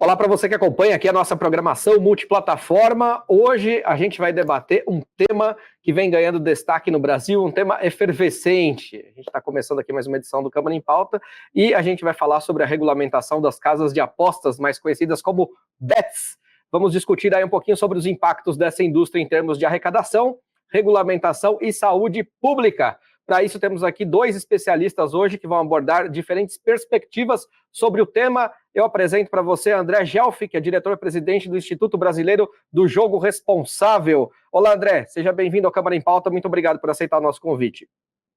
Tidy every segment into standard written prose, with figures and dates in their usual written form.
Olá para você que acompanha aqui a nossa programação multiplataforma. Hoje a gente vai debater um tema que vem ganhando destaque no Brasil, um tema efervescente. A gente está começando aqui mais uma edição do Câmara em Pauta e a gente vai falar sobre a regulamentação das casas de apostas, mais conhecidas como bets. Vamos discutir aí um pouquinho sobre os impactos dessa indústria em termos de arrecadação, regulamentação e saúde pública. Para isso, temos aqui dois especialistas hoje que vão abordar diferentes perspectivas sobre o tema. Eu apresento para você André Gelfi, que é diretor-presidente do Instituto Brasileiro do Jogo Responsável. Olá, André, seja bem-vindo ao Câmara em Pauta. Muito obrigado por aceitar o nosso convite.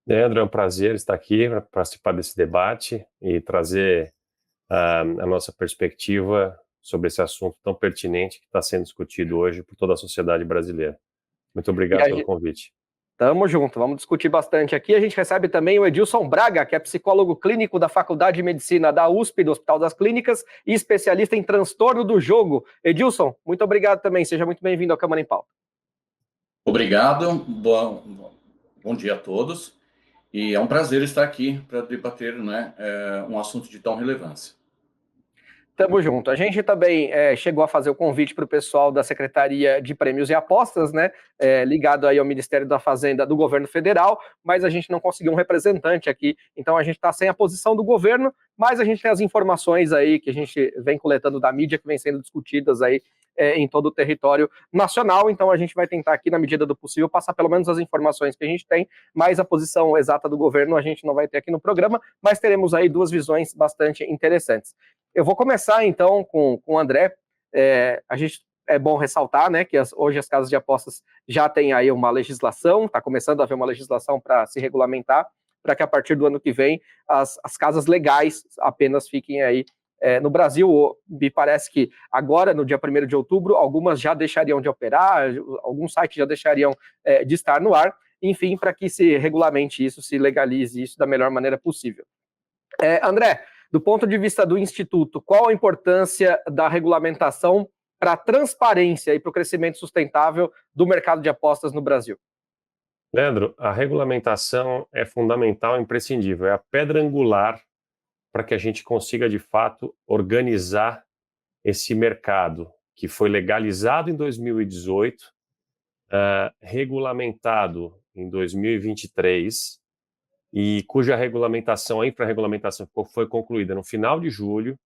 André, é um prazer estar aqui para participar desse debate e trazer a nossa perspectiva sobre esse assunto tão pertinente que está sendo discutido hoje por toda a sociedade brasileira. Muito obrigado pelo convite. Tamo junto, vamos discutir bastante aqui. A gente recebe também o Edilson Braga, que é psicólogo clínico da Faculdade de Medicina da USP, do Hospital das Clínicas, e especialista em transtorno do jogo. Edilson, muito obrigado também, seja muito bem-vindo ao Câmara em Pauta. Obrigado, bom dia a todos, e é um prazer estar aqui para debater, um assunto de tão relevância. Tamo junto. A gente também chegou a fazer o convite para o pessoal da Secretaria de Prêmios e Apostas, né, ligado aí ao Ministério da Fazenda do Governo Federal, mas a gente não conseguiu um representante aqui, então a gente está sem a posição do governo, mas a gente tem as informações aí que a gente vem coletando da mídia, que vem sendo discutidas aí em todo o território nacional, então a gente vai tentar aqui, na medida do possível, passar pelo menos as informações que a gente tem, mas a posição exata do governo a gente não vai ter aqui no programa, mas teremos aí duas visões bastante interessantes. Eu vou começar, então, com o André. É bom ressaltar, né, que hoje as casas de apostas já têm aí uma legislação, está começando a haver uma legislação para se regulamentar, para que a partir do ano que vem as casas legais apenas fiquem aí no Brasil. Me parece que agora, no dia 1º de outubro, algumas já deixariam de operar, alguns sites já deixariam de estar no ar, enfim, para que se regulamente isso, se legalize isso da melhor maneira possível. André, do ponto de vista do Instituto, qual a importância da regulamentação para a transparência e para o crescimento sustentável do mercado de apostas no Brasil? Leandro, a regulamentação é fundamental e imprescindível, é a pedra angular para que a gente consiga, de fato, organizar esse mercado que foi legalizado em 2018, regulamentado em 2023, e cuja regulamentação, a infrarregulamentação foi concluída no final de julho,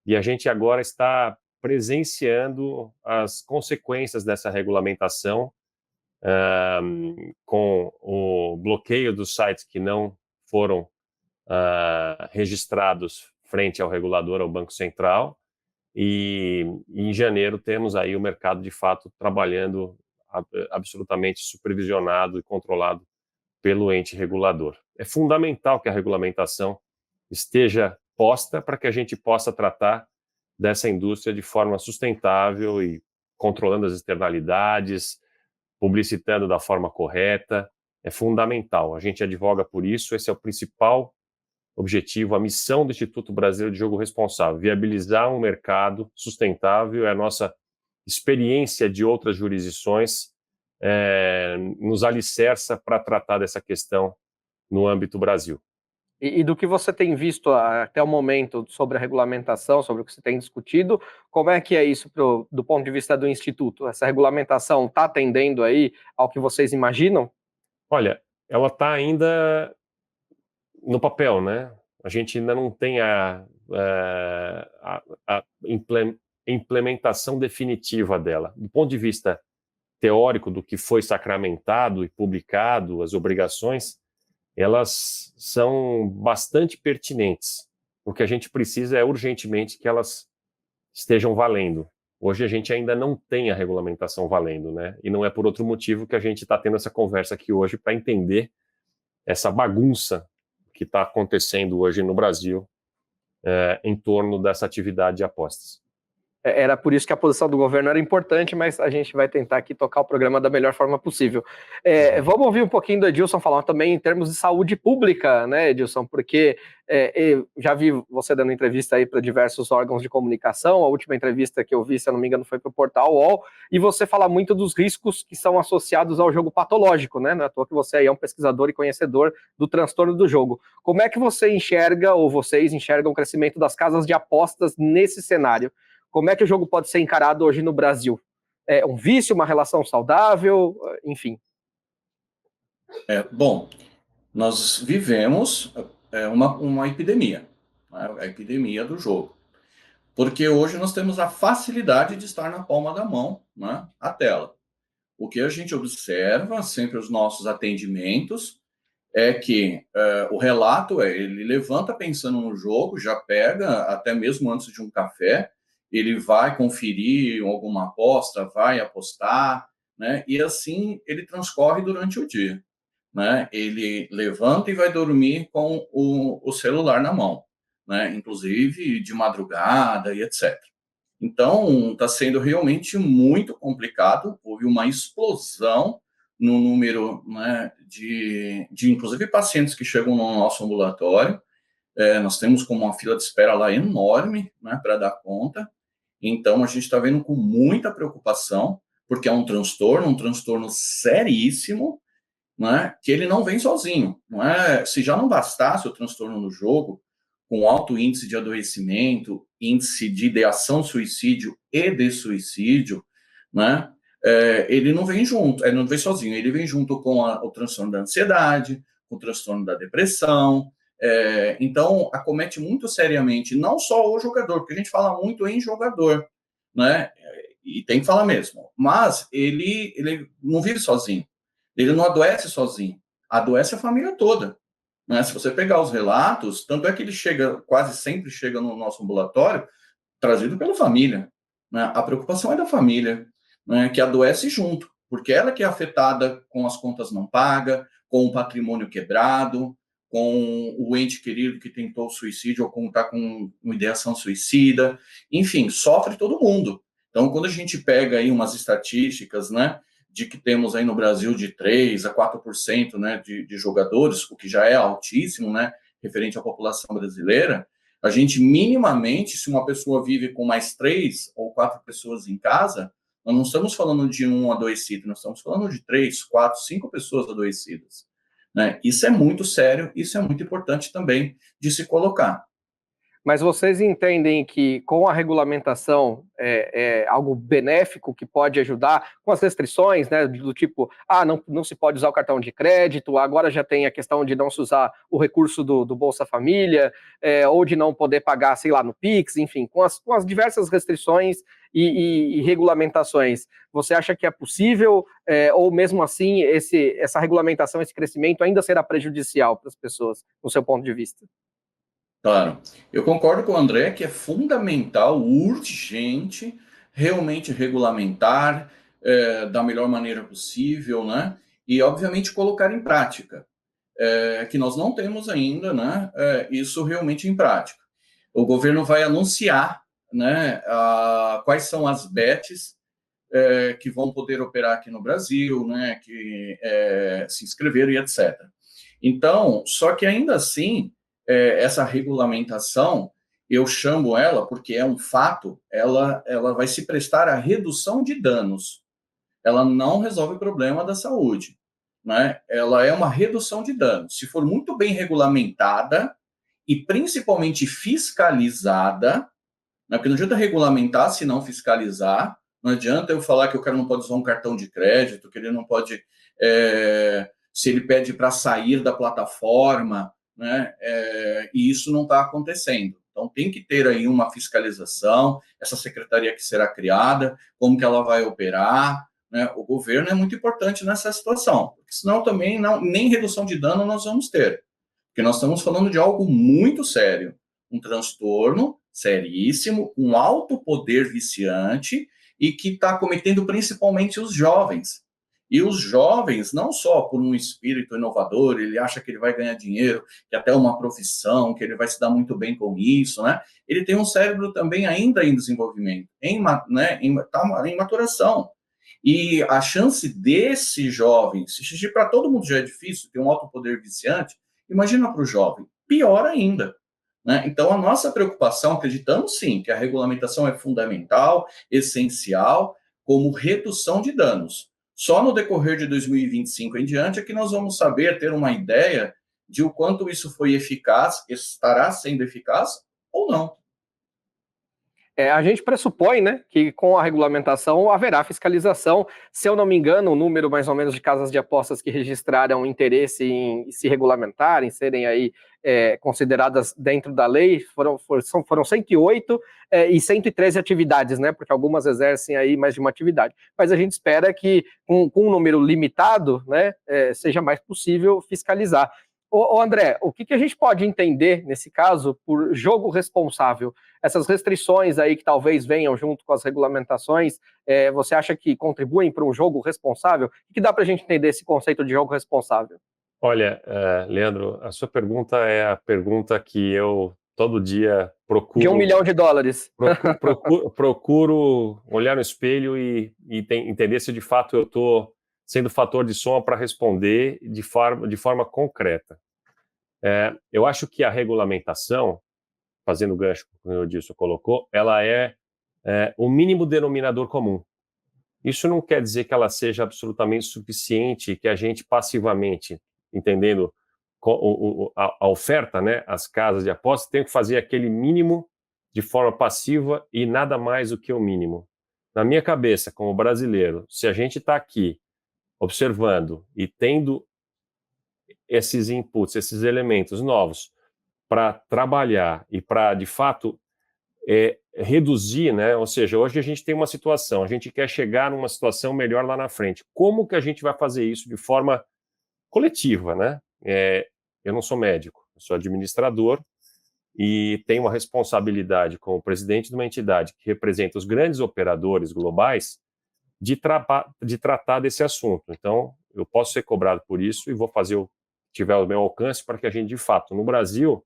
e a gente agora está presenciando as consequências dessa regulamentação, com o bloqueio dos sites que não foram registrados frente ao regulador, ao Banco Central, e em janeiro temos aí o mercado de fato trabalhando absolutamente supervisionado e controlado pelo ente regulador. É fundamental que a regulamentação esteja posta para que a gente possa tratar dessa indústria de forma sustentável e controlando as externalidades, publicitando da forma correta. É fundamental, a gente advoga por isso, esse é o principal objetivo, a missão do Instituto Brasileiro de Jogo Responsável, viabilizar um mercado sustentável. É a nossa experiência de outras jurisdições nos alicerça para tratar dessa questão no âmbito Brasil. E do que você tem visto até o momento sobre a regulamentação, sobre o que você tem discutido, como é que é isso do ponto de vista do Instituto? Essa regulamentação está atendendo aí ao que vocês imaginam? Olha, ela está ainda no papel, né? A gente ainda não tem a implementação definitiva dela. Do ponto de vista teórico do que foi sacramentado e publicado, as obrigações, elas são bastante pertinentes. O que a gente precisa é urgentemente que elas estejam valendo. Hoje a gente ainda não tem a regulamentação valendo, né? E não é por outro motivo que a gente está tendo essa conversa aqui hoje para entender essa bagunça que está acontecendo hoje no Brasil em torno dessa atividade de apostas. Era por isso que a posição do governo era importante, mas a gente vai tentar aqui tocar o programa da melhor forma possível. Vamos ouvir um pouquinho do Edilson falar também em termos de saúde pública, né, Edilson? Porque eu já vi você dando entrevista aí para diversos órgãos de comunicação. A última entrevista que eu vi, se eu não me engano, foi para o portal UOL, e você fala muito dos riscos que são associados ao jogo patológico, né? Não é à toa que você aí é um pesquisador e conhecedor do transtorno do jogo. Como é que você enxerga, ou vocês enxergam, o crescimento das casas de apostas nesse cenário? Como é que o jogo pode ser encarado hoje no Brasil? É um vício, uma relação saudável, enfim? Bom, nós vivemos uma epidemia, né? A epidemia do jogo. Porque hoje nós temos a facilidade de estar na palma da mão, né, a tela. O que a gente observa, sempre os nossos atendimentos, é que o relato ele levanta pensando no jogo, já pega, até mesmo antes de um café, ele vai conferir alguma aposta, vai apostar, né, e assim ele transcorre durante o dia. Né? Ele levanta e vai dormir com o celular na mão, né? Inclusive de madrugada e etc. Então, está sendo realmente muito complicado. Houve uma explosão no número, né, de inclusive pacientes que chegam no nosso ambulatório. Nós temos como uma fila de espera lá enorme, né, para dar conta. Então, a gente está vendo com muita preocupação, porque é um transtorno seríssimo, né, que ele não vem sozinho. Não é, se já não bastasse o transtorno no jogo, com alto índice de adoecimento, índice de ideação suicídio e de suicídio, né, ele não vem junto, ele não vem sozinho, ele vem junto com o transtorno da ansiedade, com o transtorno da depressão. Então, acomete muito seriamente, não só o jogador, porque a gente fala muito em jogador, né, e tem que falar mesmo, mas ele não vive sozinho. Ele não adoece sozinho, adoece a família toda. Né? Se você pegar os relatos, tanto é que ele quase sempre chega no nosso ambulatório, trazido pela família. Né? A preocupação é da família, né? Que adoece junto, porque ela que é afetada com as contas não pagas, com o patrimônio quebrado, com o ente querido que tentou suicídio ou está com uma ideação suicida, enfim, sofre todo mundo. Então, quando a gente pega aí umas estatísticas, né, de que temos aí no Brasil de 3 a 4%, né, de jogadores, o que já é altíssimo, né, referente à população brasileira, a gente minimamente, se uma pessoa vive com mais 3 ou 4 pessoas em casa, nós não estamos falando de um adoecido, nós estamos falando de 3, 4, 5 pessoas adoecidas. Né? Isso é muito sério, isso é muito importante também de se colocar. Mas vocês entendem que com a regulamentação é algo benéfico que pode ajudar com as restrições, né, do tipo, não se pode usar o cartão de crédito, agora já tem a questão de não se usar o recurso do Bolsa Família, ou de não poder pagar, sei lá, no Pix, enfim, com as diversas restrições e regulamentações. Você acha que é possível, ou mesmo assim, essa regulamentação, esse crescimento ainda será prejudicial para as pessoas, no seu ponto de vista? Claro, eu concordo com o André que é fundamental, urgente, realmente regulamentar da melhor maneira possível, né? E, obviamente, colocar em prática, que nós não temos ainda, né? Isso realmente em prática. O governo vai anunciar, né, quais são as bets que vão poder operar aqui no Brasil, né? Que se inscreveram e etc. Então, só que ainda assim, essa regulamentação, eu chamo ela, porque é um fato, ela vai se prestar à redução de danos. Ela não resolve o problema da saúde. Né? Ela é uma redução de danos. Se for muito bem regulamentada e principalmente fiscalizada, né? Porque não adianta regulamentar se não fiscalizar, não adianta eu falar que o cara não pode usar um cartão de crédito, que ele não pode, se ele pede para sair da plataforma, né? E isso não está acontecendo. Então, tem que ter aí uma fiscalização, essa secretaria que será criada, como que ela vai operar, né? O governo é muito importante nessa situação, porque senão também nem redução de dano nós vamos ter, porque nós estamos falando de algo muito sério, um transtorno seríssimo, um alto poder viciante e que está cometendo principalmente os jovens. E os jovens, não só por um espírito inovador, ele acha que ele vai ganhar dinheiro, que até uma profissão, que ele vai se dar muito bem com isso, né? Ele tem um cérebro também ainda em desenvolvimento, em maturação. E a chance desse jovem, se para todo mundo já é difícil, ter um alto poder viciante, imagina para o jovem, pior ainda. Né? Então, a nossa preocupação, acreditamos sim que a regulamentação é fundamental, essencial, como redução de danos. Só no decorrer de 2025 em diante é que nós vamos saber, ter uma ideia de o quanto isso foi eficaz, estará sendo eficaz ou não. A gente pressupõe, né, que com a regulamentação haverá fiscalização. Se eu não me engano, o número mais ou menos de casas de apostas que registraram interesse em se regulamentar, em serem aí consideradas dentro da lei, foram 108 e 113 atividades, né, porque algumas exercem aí mais de uma atividade. Mas a gente espera que com um número limitado, né, seja mais possível fiscalizar. Ô André, o que a gente pode entender, nesse caso, por jogo responsável? Essas restrições aí que talvez venham junto com as regulamentações, você acha que contribuem para um jogo responsável? O que dá para a gente entender esse conceito de jogo responsável? Olha, Leandro, a sua pergunta é a pergunta que eu todo dia procuro... De $1 milhão. Procuro olhar no espelho e entender se de fato eu estou sendo fator de soma para responder de forma concreta. Eu acho que a regulamentação, fazendo o gancho que o Edilson colocou, ela é o mínimo denominador comum. Isso não quer dizer que ela seja absolutamente suficiente, que a gente passivamente, entendendo a oferta, né, as casas de apostas, tem que fazer aquele mínimo de forma passiva e nada mais do que o mínimo. Na minha cabeça, como brasileiro, se a gente está aqui observando e tendo esses inputs, esses elementos novos para trabalhar e para, de fato, reduzir, né? Ou seja, hoje a gente tem uma situação, a gente quer chegar numa situação melhor lá na frente. Como que a gente vai fazer isso de forma coletiva, né? Eu não sou médico, eu sou administrador e tenho uma responsabilidade como presidente de uma entidade que representa os grandes operadores globais de tratar desse assunto. Então, eu posso ser cobrado por isso e vou fazer o que tiver ao meu alcance para que a gente, de fato, no Brasil,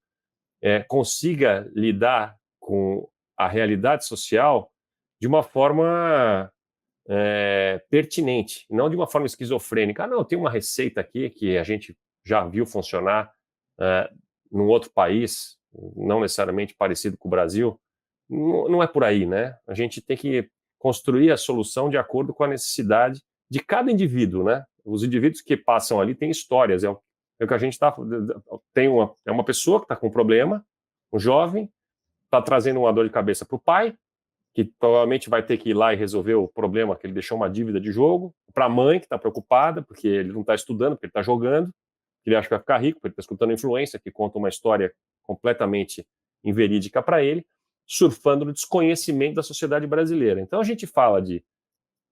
consiga lidar com a realidade social de uma forma pertinente, não de uma forma esquizofrênica. Não, tem uma receita aqui que a gente já viu funcionar num outro país, não necessariamente parecido com o Brasil. Não é por aí, né? A gente tem que construir a solução de acordo com a necessidade de cada indivíduo, né? Os indivíduos que passam ali têm histórias, é o que a gente está... É uma pessoa que está com um problema, um jovem, está trazendo uma dor de cabeça para o pai, que provavelmente vai ter que ir lá e resolver o problema, que ele deixou uma dívida de jogo, para a mãe, que está preocupada, porque ele não está estudando, porque ele está jogando, que ele acha que vai ficar rico, porque ele está escutando influência, que conta uma história completamente inverídica para ele, surfando no desconhecimento da sociedade brasileira. Então a gente fala de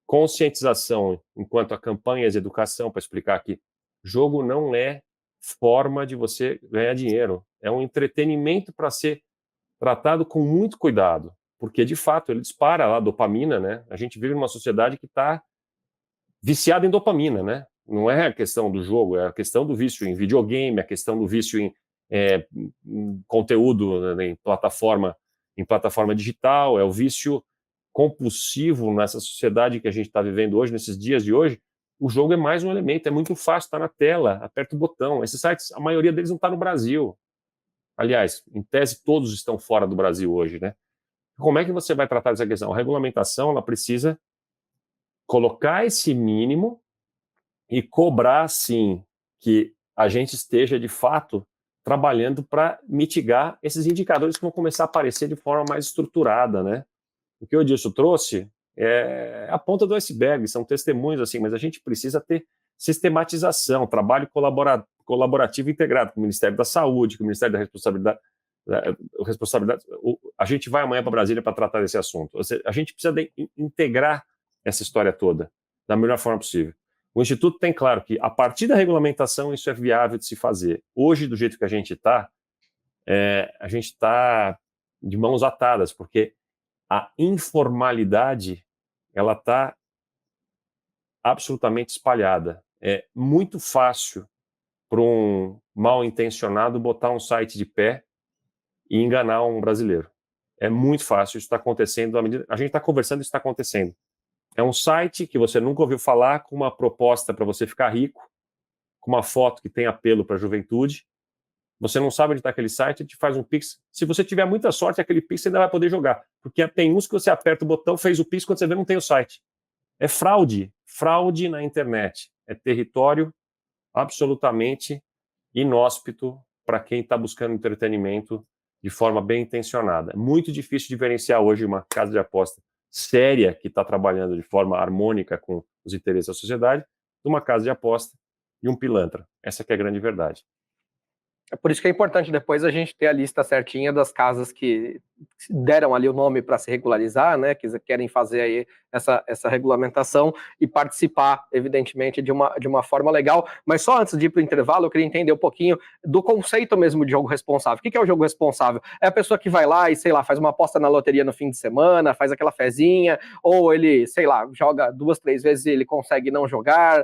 conscientização enquanto a campanhas de educação para explicar que jogo não é forma de você ganhar dinheiro, é um entretenimento para ser tratado com muito cuidado, porque de fato ele dispara lá dopamina, né? A gente vive numa sociedade que está viciada em dopamina, né? Não é a questão do jogo, é a questão do vício em videogame, a questão do vício em conteúdo, né, em plataforma digital, é o vício compulsivo nessa sociedade que a gente está vivendo hoje, nesses dias de hoje. O jogo é mais um elemento, é muito fácil, está na tela, aperta o botão. Esses sites, a maioria deles não está no Brasil. Aliás, em tese, todos estão fora do Brasil hoje, né? Como é que você vai tratar dessa questão? A regulamentação, ela precisa colocar esse mínimo e cobrar, sim, que a gente esteja, de fato, trabalhando para mitigar esses indicadores que vão começar a aparecer de forma mais estruturada, né? O que o Edilson trouxe é a ponta do iceberg, são testemunhos, assim, mas a gente precisa ter sistematização, trabalho colaborativo integrado com o Ministério da Saúde, com o Ministério da Responsabilidade. A gente vai amanhã para Brasília para tratar desse assunto. A gente precisa integrar essa história toda da melhor forma possível. O Instituto tem claro que, a partir da regulamentação, isso é viável de se fazer. Hoje, do jeito que a gente está de mãos atadas, porque a informalidade ela está absolutamente espalhada. É muito fácil para um mal intencionado botar um site de pé e enganar um brasileiro. É muito fácil, isso está acontecendo, a gente está conversando, isso está acontecendo. É um site que você nunca ouviu falar, com uma proposta para você ficar rico, com uma foto que tem apelo para a juventude. Você não sabe onde está aquele site, ele te faz um Pix. Se você tiver muita sorte, aquele Pix você ainda vai poder jogar. Porque tem uns que você aperta o botão, fez o Pix, quando você vê não tem o site. É fraude na internet. É território absolutamente inóspito para quem está buscando entretenimento de forma bem intencionada. É muito difícil diferenciar hoje uma casa de aposta séria, que está trabalhando de forma harmônica com os interesses da sociedade, de uma casa de aposta e um pilantra. Essa que é a grande verdade. É por isso que é importante depois a gente ter a lista certinha das casas que deram ali o nome para se regularizar, né, que querem fazer aí essa regulamentação e participar, evidentemente, de uma forma legal. Mas só antes de ir para o intervalo, eu queria entender um pouquinho do conceito mesmo de jogo responsável. O que é o jogo responsável? É a pessoa que vai lá e, sei lá, faz uma aposta na loteria no fim de semana, faz aquela fezinha, ou ele, sei lá, joga 2, 3 vezes e ele consegue não jogar,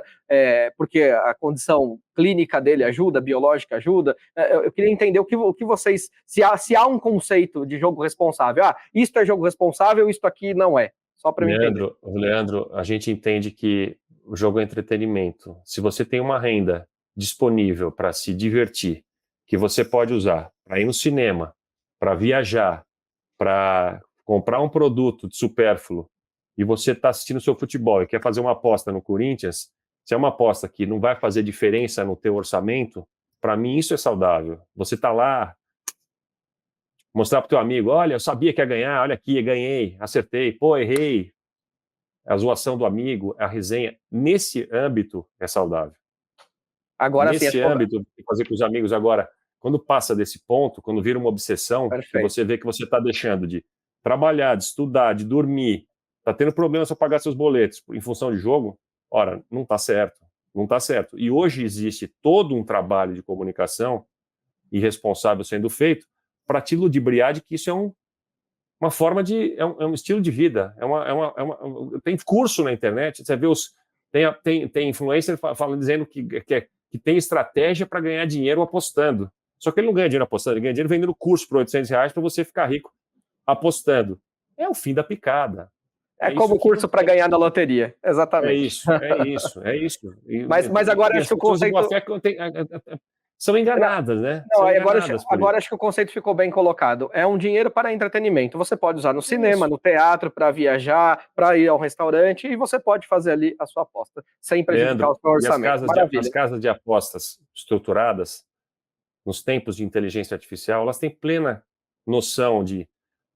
porque a condição clínica dele ajuda, biológica ajuda. Eu queria entender o que vocês, se há um conceito de jogo responsável. Isto é jogo responsável, isto aqui não é. Só para eu entender. Leandro, a gente entende que o jogo é entretenimento. Se você tem uma renda disponível para se divertir, que você pode usar para ir no cinema, para viajar, para comprar um produto de supérfluo, e você está assistindo seu futebol e quer fazer uma aposta no Corinthians, se é uma aposta que não vai fazer diferença no teu orçamento, para mim isso é saudável. Você está lá, mostrar para o teu amigo, olha, eu sabia que ia ganhar, olha aqui, ganhei, acertei, pô, errei. A zoação do amigo, a resenha, nesse âmbito é saudável. Agora, nesse âmbito, fazer com os amigos. Agora, quando passa desse ponto, quando vira uma obsessão, que você vê que você está deixando de trabalhar, de estudar, de dormir, está tendo problema para pagar seus boletos em função de jogo, ora, não está certo. Não está certo. E hoje existe todo um trabalho de comunicação irresponsável sendo feito para te ludibriar de que isso é uma forma de... é um estilo de vida. Tem curso na internet, você vê tem influencer dizendo que tem estratégia para ganhar dinheiro apostando. Só que ele não ganha dinheiro apostando, ele ganha dinheiro vendendo curso por R$800 para você ficar rico apostando. É o fim da picada. É como o curso para ganhar na loteria, exatamente. É isso. Mas agora acho que o conceito... São enganadas, né? Não, agora acho que o conceito ficou bem colocado. É um dinheiro para entretenimento. Você pode usar no cinema, no teatro, para viajar, para ir ao restaurante, e você pode fazer ali a sua aposta, sem prejudicar o seu orçamento. As casas de apostas estruturadas, nos tempos de inteligência artificial, elas têm plena noção de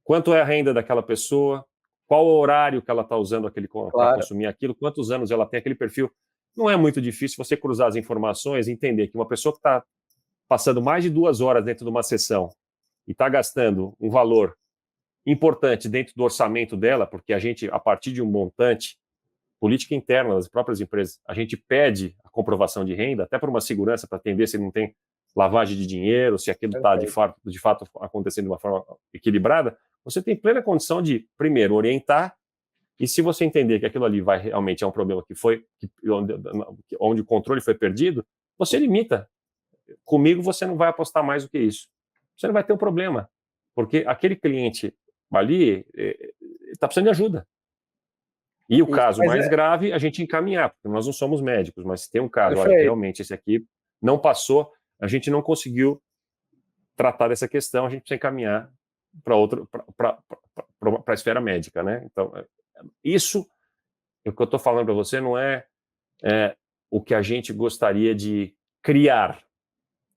quanto é a renda daquela pessoa, qual o horário que ela está usando para consumir aquilo, quantos anos ela tem aquele perfil. Não é muito difícil você cruzar as informações e entender que uma pessoa que está passando mais de 2 horas dentro de uma sessão e está gastando um valor importante dentro do orçamento dela, porque a gente, a partir de um montante, política interna das próprias empresas, a gente pede a comprovação de renda, até por uma segurança, para entender se não tem lavagem de dinheiro, se aquilo está de fato acontecendo de uma forma equilibrada. Você tem plena condição de, primeiro, orientar, e se você entender que aquilo ali realmente é um problema onde o controle foi perdido, você limita. Comigo você não vai apostar mais do que isso. Você não vai ter um problema, porque aquele cliente ali está precisando de ajuda. E o caso mais grave, a gente encaminhar, porque nós não somos médicos, mas se tem um caso, olha, realmente esse aqui não passou, a gente não conseguiu tratar dessa questão, a gente precisa encaminhar para a esfera médica, né? Então, isso, o que eu estou falando para você, não é o que a gente gostaria de criar.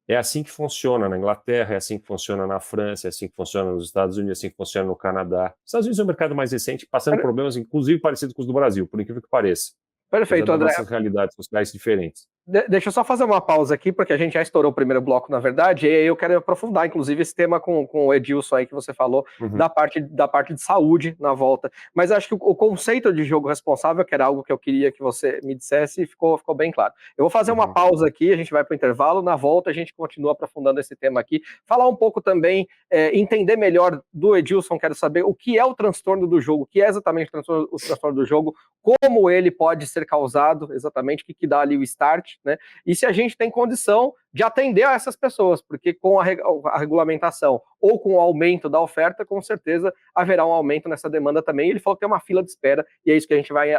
É assim que funciona na Inglaterra, é assim que funciona na França, é assim que funciona nos Estados Unidos, é assim que funciona no Canadá. Os Estados Unidos é um mercado mais recente, passando problemas, inclusive, parecidos com os do Brasil, por incrível que pareça. Perfeito, André. Essas realidades sociais diferentes. Deixa eu só fazer uma pausa aqui, porque a gente já estourou o primeiro bloco, na verdade, e aí eu quero aprofundar, inclusive, esse tema com o Edilson aí que você falou, da parte de saúde na volta. Mas acho que o conceito de jogo responsável, que era algo que eu queria que você me dissesse, ficou bem claro. Eu vou fazer uma pausa aqui, a gente vai para o intervalo, na volta a gente continua aprofundando esse tema aqui, falar um pouco também, entender melhor do Edilson, quero saber o que é o transtorno do jogo, o que é exatamente o transtorno do jogo, como ele pode ser causado, exatamente, o que dá ali o start, né? E se a gente tem condição de atender a essas pessoas, porque com a regulamentação ou com o aumento da oferta, com certeza haverá um aumento nessa demanda também. Ele falou que tem uma fila de espera, e é isso que a gente vai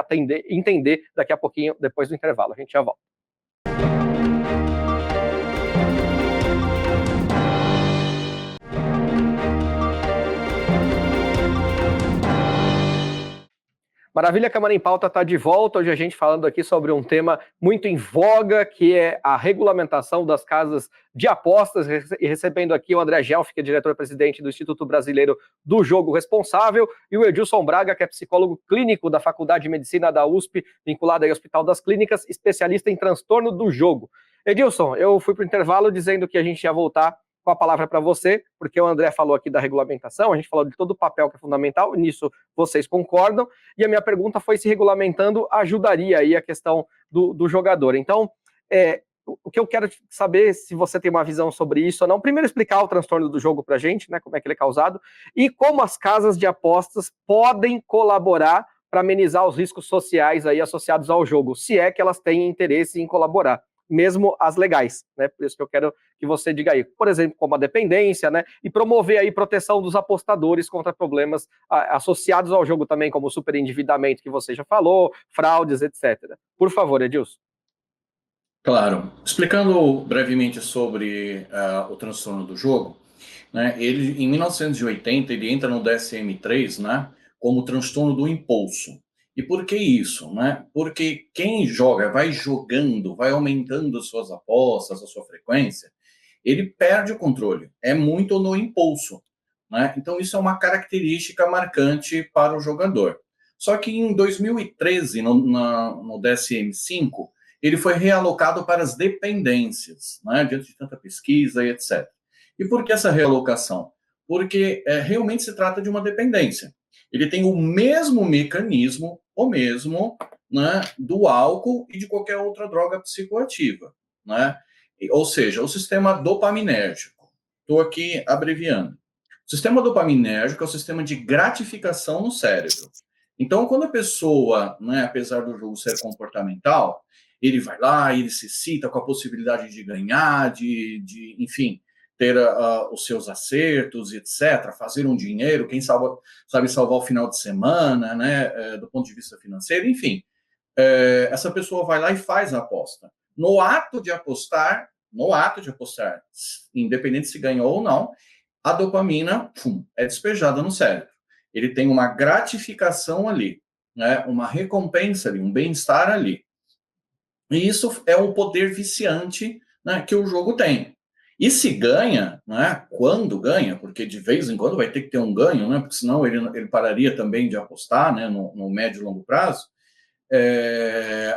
entender daqui a pouquinho, depois do intervalo. A gente já volta. Maravilha, Câmara em Pauta está de volta. Hoje a gente falando aqui sobre um tema muito em voga, que é a regulamentação das casas de apostas, e recebendo aqui o André Gelf, que é diretor-presidente do Instituto Brasileiro do Jogo Responsável, e o Edilson Braga, que é psicólogo clínico da Faculdade de Medicina da USP, vinculado ao Hospital das Clínicas, especialista em transtorno do jogo. Edilson, eu fui para o intervalo dizendo que a gente ia voltar com a palavra para você, porque o André falou aqui da regulamentação, a gente falou de todo o papel que é fundamental, e nisso vocês concordam, e a minha pergunta foi se regulamentando ajudaria aí a questão do jogador. Então, o que eu quero saber, se você tem uma visão sobre isso ou não, primeiro explicar o transtorno do jogo para a gente, né, como é que ele é causado, e como as casas de apostas podem colaborar para amenizar os riscos sociais aí associados ao jogo, se é que elas têm interesse em colaborar, mesmo as legais, né? Por isso que eu quero que você diga aí, por exemplo, como a dependência, né? E promover aí proteção dos apostadores contra problemas associados ao jogo também, como o superendividamento que você já falou, fraudes, etc. Por favor, Edilson. Claro. Explicando brevemente sobre o transtorno do jogo, né? Ele, em 1980, ele entra no DSM-3, né? Como transtorno do impulso. E por que isso, né? Porque quem joga, vai jogando, vai aumentando suas apostas, a sua frequência, ele perde o controle. É muito no impulso, né? Então isso é uma característica marcante para o jogador. Só que em 2013, no DSM-5, ele foi realocado para as dependências, né? Diante de tanta pesquisa e etc. E por que essa realocação? Porque realmente se trata de uma dependência. Ele tem o mesmo mecanismo, né, do álcool e de qualquer outra droga psicoativa, né? Ou seja, o sistema dopaminérgico. Estou aqui abreviando. O sistema dopaminérgico é o sistema de gratificação no cérebro. Então, quando a pessoa, né, apesar do jogo ser comportamental, ele vai lá, ele se excita com a possibilidade de ganhar, enfim, ter os seus acertos, etc., fazer um dinheiro, quem sabe salvar o final de semana, né, do ponto de vista financeiro, enfim. Essa pessoa vai lá e faz a aposta. No ato de apostar, independente se ganhou ou não, a dopamina é despejada no cérebro. Ele tem uma gratificação ali, né, uma recompensa ali, um bem-estar ali. E isso é um poder viciante, né, que o jogo tem. E se ganha, né, quando ganha, porque de vez em quando vai ter que ter um ganho, né, porque senão ele pararia também de apostar, né, no médio e longo prazo,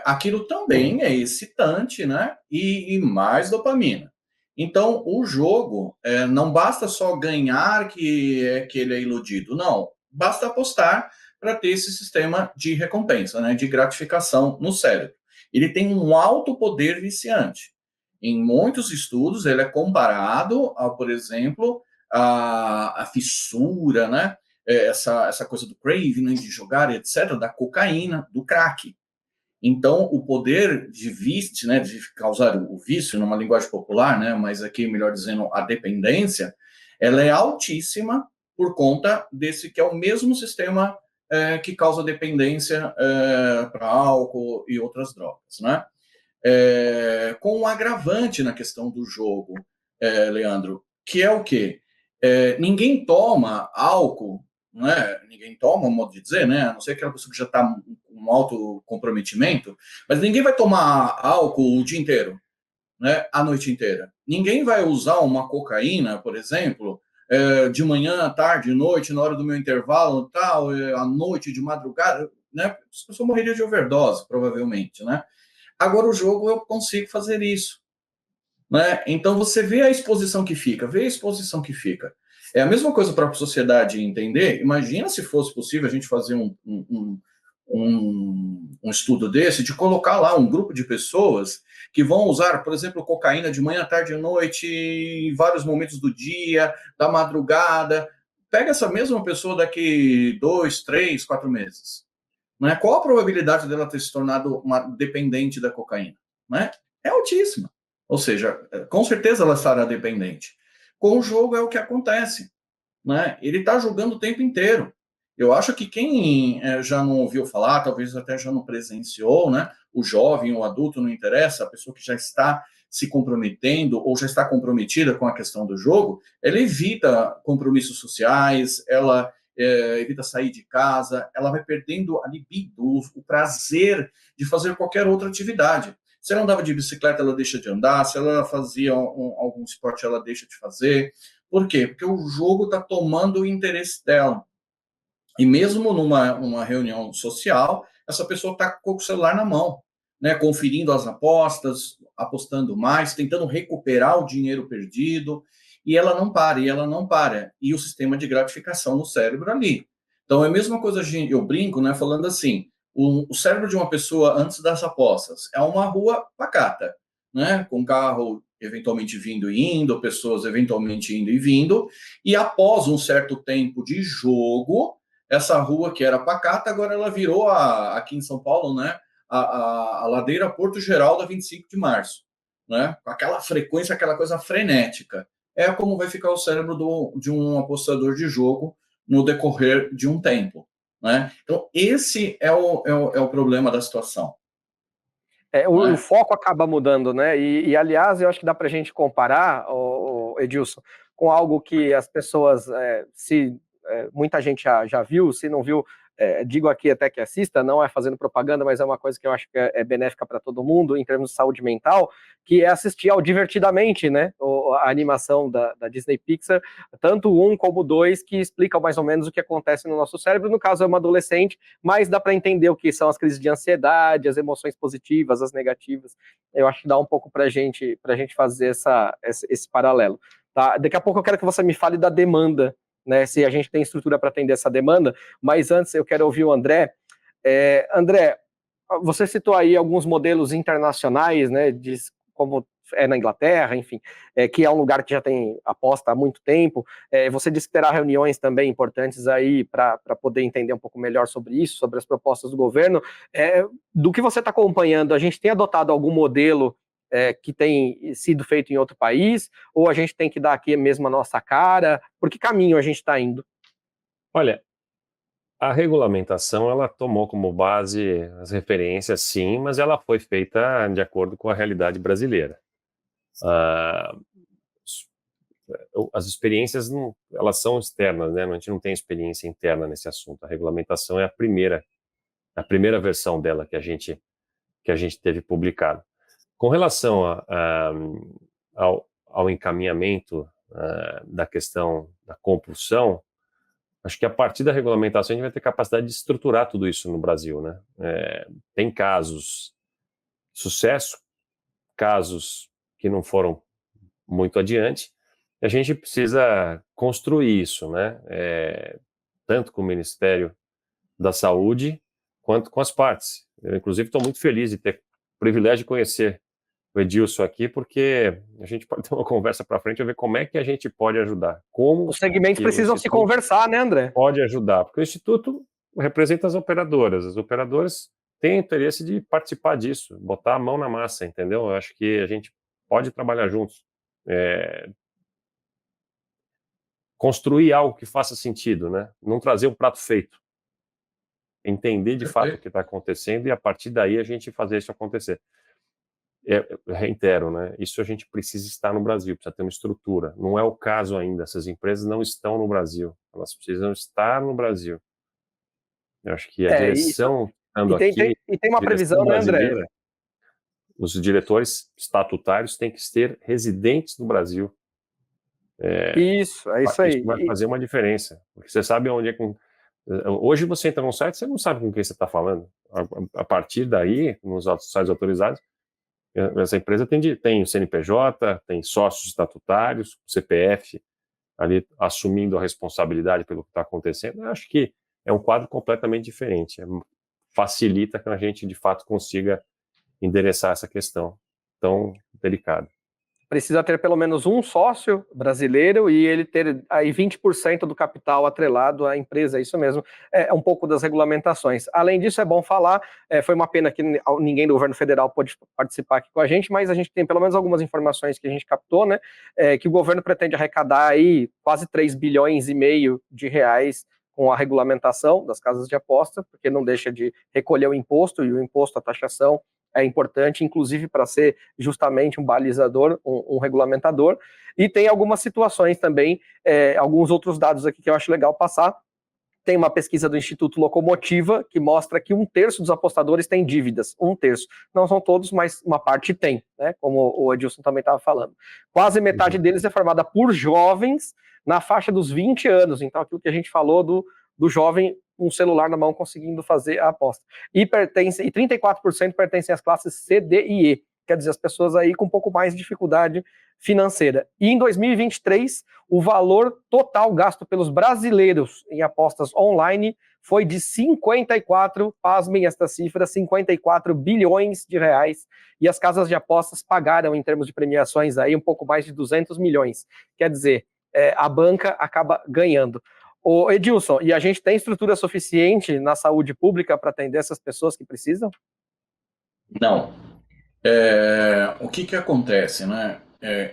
aquilo também é excitante, né, e mais dopamina. Então, o jogo não basta só ganhar que ele é iludido, não. Basta apostar para ter esse sistema de recompensa, né, de gratificação no cérebro. Ele tem um alto poder viciante. Em muitos estudos, ele é comparado a, por exemplo, a fissura, né, essa coisa do craving, né, de jogar, etc., da cocaína, do crack. Então, o poder de vício, né, de causar o vício, numa linguagem popular, né, mas aqui, melhor dizendo, a dependência, ela é altíssima por conta desse que é o mesmo sistema que causa dependência para álcool e outras drogas, né? Com um agravante na questão do jogo, Leandro, que é o quê? Ninguém toma álcool, né? Ninguém toma, um modo de dizer, né? A não ser aquela pessoa que já está com um alto comprometimento, mas ninguém vai tomar álcool o dia inteiro, né? A noite inteira. Ninguém vai usar uma cocaína, por exemplo, de manhã, tarde, noite, na hora do meu intervalo, tal, à noite, de madrugada, né? As pessoas morreriam de overdose, provavelmente, né? Agora o jogo eu consigo fazer isso, né? Então você vê a exposição que fica, É a mesma coisa para a sociedade entender. Imagina se fosse possível a gente fazer um estudo desse, de colocar lá um grupo de pessoas que vão usar, por exemplo, cocaína de manhã, tarde e noite, em vários momentos do dia, da madrugada. Pega essa mesma pessoa daqui 2, 3, 4 meses. Né? Qual a probabilidade dela ter se tornado uma dependente da cocaína? Né? É altíssima. Ou seja, com certeza ela estará dependente. Com o jogo é o que acontece. Né? Ele está jogando o tempo inteiro. Eu acho que quem já não ouviu falar, talvez até já não presenciou, né? O jovem, o adulto, não interessa, a pessoa que já está se comprometendo ou já está comprometida com a questão do jogo, ela evita compromissos sociais, ela evita sair de casa, ela vai perdendo a libido, o prazer de fazer qualquer outra atividade. Se ela andava de bicicleta, ela deixa de andar, se ela fazia algum esporte, ela deixa de fazer. Por quê? Porque o jogo está tomando o interesse dela. E mesmo numa reunião social, essa pessoa está com o celular na mão, né, conferindo as apostas, apostando mais, tentando recuperar o dinheiro perdido, e ela não para. E o sistema de gratificação no cérebro ali. Então, é a mesma coisa, eu brinco, né, falando assim, o cérebro de uma pessoa antes das apostas é uma rua pacata, né, com carro eventualmente vindo e indo, pessoas eventualmente indo e vindo, e após um certo tempo de jogo, essa rua que era pacata, agora ela virou, aqui em São Paulo, né, a ladeira Porto Geraldo, 25 de março, né, com aquela frequência, aquela coisa frenética. É como vai ficar o cérebro de um apostador de jogo no decorrer de um tempo, né? Então, esse é o problema da situação. O foco acaba mudando, né? Aliás, eu acho que dá para a gente comparar, Edilson, com algo que as pessoas, muita gente já viu, se não viu, digo aqui até que assista, não é fazendo propaganda, mas é uma coisa que eu acho que é benéfica para todo mundo em termos de saúde mental, que é assistir ao Divertidamente, né? A animação da Disney Pixar, tanto o 1 como o 2, que explicam mais ou menos o que acontece no nosso cérebro. No caso, é uma adolescente, mas dá para entender o que são as crises de ansiedade, as emoções positivas, as negativas. Eu acho que dá um pouco para a gente fazer esse paralelo. Tá? Daqui a pouco eu quero que você me fale da demanda, né, se a gente tem estrutura para atender essa demanda, mas antes eu quero ouvir o André. André, você citou aí alguns modelos internacionais, né, como é na Inglaterra, enfim, que é um lugar que já tem aposta há muito tempo. Você disse que terá reuniões também importantes aí para poder entender um pouco melhor sobre isso, sobre as propostas do governo. Do que você está acompanhando, a gente tem adotado algum modelo que tem sido feito em outro país, ou a gente tem que dar aqui mesmo a nossa cara? Por que caminho a gente está indo? Olha, a regulamentação, ela tomou como base as referências, sim, mas ela foi feita de acordo com a realidade brasileira. As experiências, elas são externas, né? A gente não tem experiência interna nesse assunto. A regulamentação é a primeira versão dela que a gente teve publicado. Com relação ao encaminhamento da questão da compulsão, acho que a partir da regulamentação a gente vai ter capacidade de estruturar tudo isso no Brasil, né? Tem casos de sucesso, casos que não foram muito adiante, e a gente precisa construir isso, né? Tanto com o Ministério da Saúde quanto com as partes. Eu, inclusive, estou muito feliz de ter o privilégio de conhecer o Edilson aqui, porque a gente pode ter uma conversa para frente e ver como é que a gente pode ajudar. Como os segmentos precisam se conversar, né, André? Pode ajudar, porque o Instituto representa as operadoras têm interesse de participar disso, botar a mão na massa, entendeu? Eu acho que a gente pode trabalhar juntos, construir algo que faça sentido, né? Não trazer um prato feito, entender de fato o que está acontecendo e a partir daí a gente fazer isso acontecer. Reitero, né? Isso a gente precisa estar no Brasil, precisa ter uma estrutura. Não é o caso ainda, essas empresas não estão no Brasil, elas precisam estar no Brasil. Eu acho que a direção estando aqui, e tem uma previsão, né, André? Os diretores estatutários têm que ser residentes no Brasil. Isso aí. Isso vai fazer uma diferença, porque você sabe onde é que... Hoje você entra num site, você não sabe com quem você está falando. A partir daí, nos sites autorizados, essa empresa tem o CNPJ, tem sócios estatutários, CPF, ali assumindo a responsabilidade pelo que está acontecendo. Eu acho que é um quadro completamente diferente. Facilita que a gente, de fato, consiga endereçar essa questão tão delicada. Precisa ter pelo menos um sócio brasileiro e ele ter aí 20% do capital atrelado à empresa, isso mesmo, é um pouco das regulamentações. Além disso, é bom falar, foi uma pena que ninguém do governo federal pôde participar aqui com a gente, mas a gente tem pelo menos algumas informações que a gente captou, né, que o governo pretende arrecadar aí quase 3,5 bilhões de reais com a regulamentação das casas de aposta, porque não deixa de recolher o imposto, e o imposto, a taxação, é importante, inclusive para ser justamente um balizador, um regulamentador, e tem algumas situações também, alguns outros dados aqui que eu acho legal passar, Tem uma pesquisa do Instituto Locomotiva que mostra que 1/3 dos apostadores tem dívidas. 1/3. Não são todos, mas uma parte tem, né? Como o Edilson também estava falando. Quase metade deles é formada por jovens na faixa dos 20 anos. Então, aquilo que a gente falou do jovem com um celular na mão conseguindo fazer a aposta. E 34% pertencem às classes C, D e E. Quer dizer, as pessoas aí com um pouco mais de dificuldade financeira. E em 2023, o valor total gasto pelos brasileiros em apostas online foi de 54, pasmem esta cifra, 54 bilhões de reais. E as casas de apostas pagaram, em termos de premiações, aí um pouco mais de 200 milhões. Quer dizer, a banca acaba ganhando. Ô Edilson, e a gente tem estrutura suficiente na saúde pública para atender essas pessoas que precisam? Não. O que acontece, né?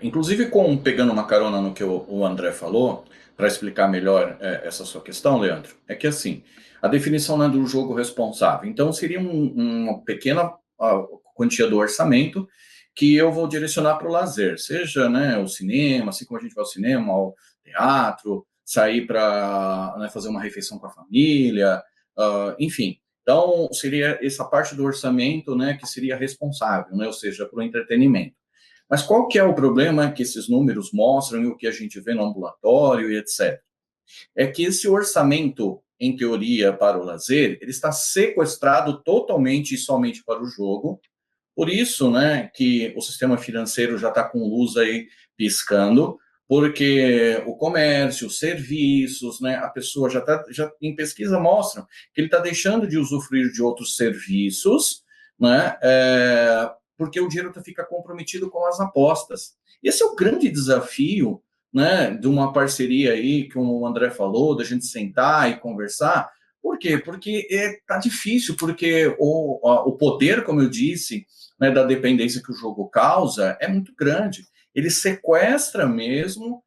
Inclusive, pegando uma carona no que o André falou, para explicar melhor essa sua questão, Leandro, é que assim, a definição, né, do jogo responsável. Então, seria uma pequena quantia do orçamento que eu vou direcionar para o lazer, seja, né, o cinema, assim como a gente vai ao cinema, ao teatro, sair para, né, fazer uma refeição com a família, enfim. Então, seria essa parte do orçamento, né, que seria responsável, né, ou seja, para o entretenimento. Mas qual que é o problema que esses números mostram e o que a gente vê no ambulatório e etc? É que esse orçamento, em teoria, para o lazer, ele está sequestrado totalmente e somente para o jogo. Por isso, né, que o sistema financeiro já está com luz aí piscando, porque o comércio, os serviços, né, a pessoa já em pesquisa mostram que ele está deixando de usufruir de outros serviços, né, porque o dinheiro fica comprometido com as apostas. Esse é o grande desafio, né, de uma parceria aí, que o André falou, da gente sentar e conversar. Por quê? Porque está difícil, porque o poder, como eu disse, né, da dependência que o jogo causa é muito grande. Ele sequestra mesmo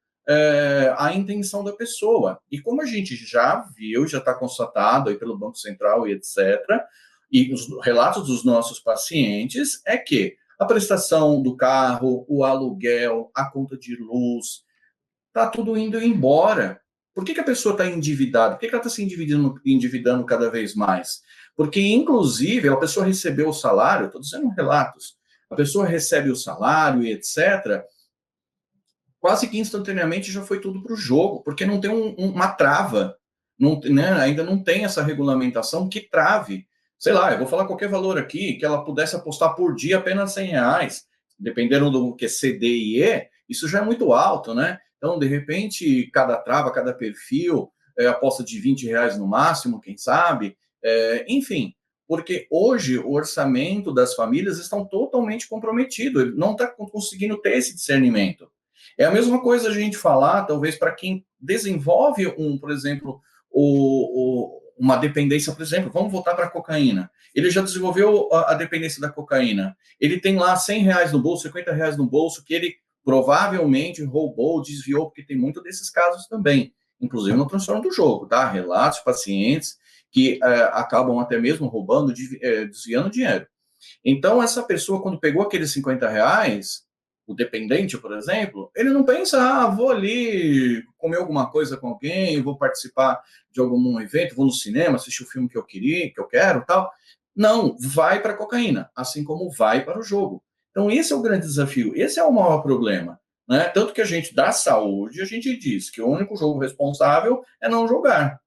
a intenção da pessoa. E como a gente já viu, já está constatado aí pelo Banco Central e etc., e os relatos dos nossos pacientes é que a prestação do carro, o aluguel, a conta de luz, está tudo indo embora. Por que a pessoa está endividada? Por que ela está se endividando cada vez mais? Porque, inclusive, a pessoa recebeu o salário, estou dizendo relatos, a pessoa recebe o salário e etc., quase que instantaneamente já foi tudo para o jogo, porque não tem uma trava, né, ainda não tem essa regulamentação que trave. Sei lá, eu vou falar qualquer valor aqui, que ela pudesse apostar por dia apenas R$100, dependendo do que é C, D e E, isso já é muito alto, né? Então, de repente, cada trava, cada perfil, aposta de R$20 no máximo, quem sabe, enfim, porque hoje o orçamento das famílias estão totalmente comprometido, ele não está conseguindo ter esse discernimento. É a mesma coisa a gente falar, talvez, para quem desenvolve por exemplo, uma dependência, por exemplo, vamos voltar para a cocaína. Ele já desenvolveu a dependência da cocaína. Ele tem lá R$100 no bolso, R$50 no bolso, que ele provavelmente roubou, desviou, porque tem muito desses casos também, inclusive no transtorno do jogo, tá? Relatos de pacientes que acabam até mesmo roubando, desviando dinheiro. Então, essa pessoa, quando pegou aqueles R$50, o dependente, por exemplo, ele não pensa, vou ali comer alguma coisa com alguém, vou participar de algum evento, vou no cinema, assistir o filme que eu quero, tal. Não, vai para a cocaína, assim como vai para o jogo. Então, esse é o grande desafio, esse é o maior problema, né? Tanto que a gente, da saúde, a gente diz que o único jogo responsável é não jogar,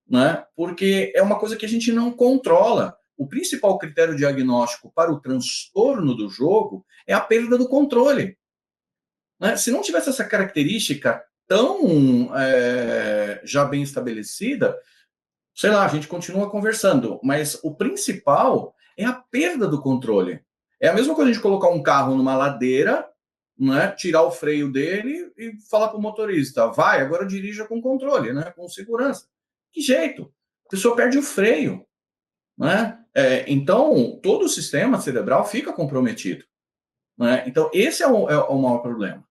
né? Porque é uma coisa que a gente não controla. O principal critério diagnóstico para o transtorno do jogo é a perda do controle, né? Se não tivesse essa característica tão já bem estabelecida, sei lá, a gente continua conversando, mas o principal é a perda do controle. É a mesma coisa a gente colocar um carro numa ladeira, né, tirar o freio dele e falar para o motorista, vai, agora dirija com controle, né, com segurança. Que jeito? A pessoa perde o freio, né? Então, todo o sistema cerebral fica comprometido, né? Então, esse é o maior problema.